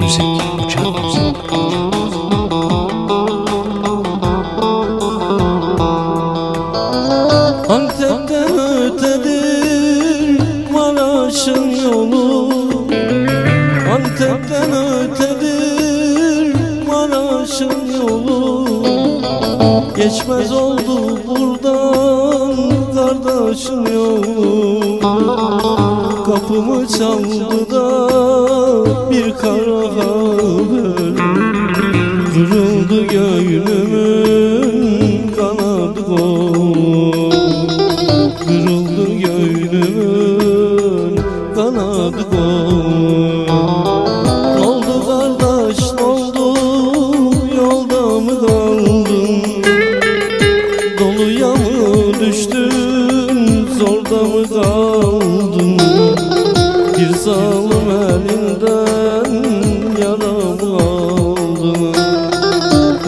müzik, uçak müzik. Antep'ten ötedir Maraş'ın yolu, Antep'ten ötedir Maraş'ın yolu. Geçmez oldu buradan kardeşim yolu. Kapımı çaldı da bir kara haber, kırıldı gönlümün kanadı kol, kırıldı gönlümün kanadı kol. Oldu kardeş oldu, yolda mı kaldın, doluya mı düştün, zorda mı kaldın? Bir zalim elinden yaramı aldın.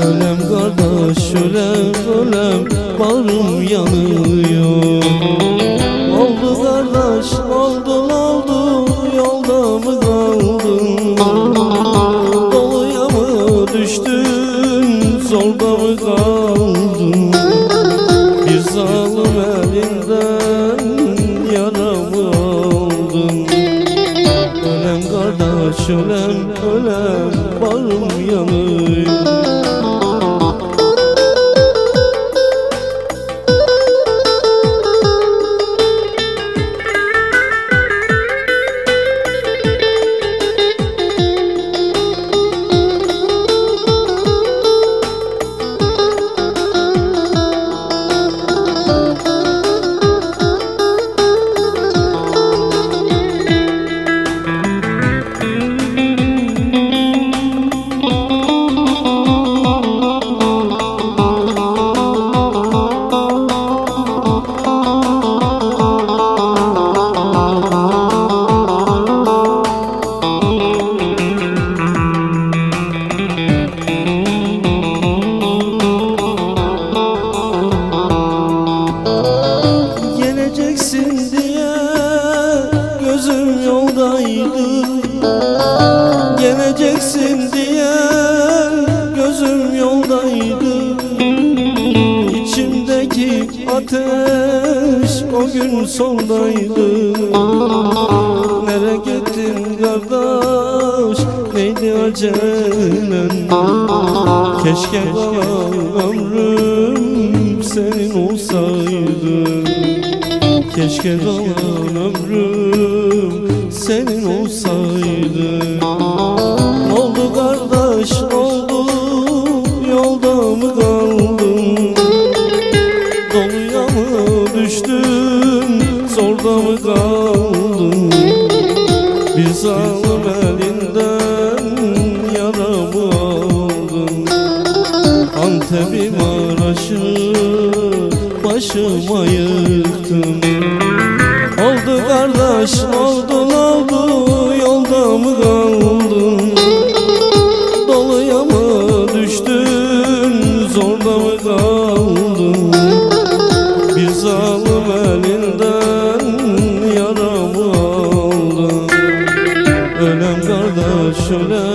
Ölem kardeş ölem ölem, bağrım yanıyor. Oldu kardeş oldu oldu, yolda mı kaldın, doluya mı düştün, zorda mı kaldın? Bir zalim elinden yaramı aldın. Ölem kardeş ölem ölem, bağrım yanıyor. Geleceksin diye gözüm yoldaydı, geleceksin diye gözüm yoldaydı. İçimdeki ateş o gün sondaydı. Nereye gittin kardeş, neydi acelen? Keşke kalan ömrüm senin olsaydı, keşke kalan ömrüm senin olsaydı. Oldu kardeş oldu, yolda mı kaldın, doluya mı düştün, zorda mı kaldın? Bir zalim elinden yaramı aldın. Antep'i Maraş'ı başıma yıktım. Oldu kardeş oldu oldu, yolda mı kaldın, doluya mı düştün, zorda mı kaldın? Bir zalim elinden yaramı aldın. Ölem kardeş ölem,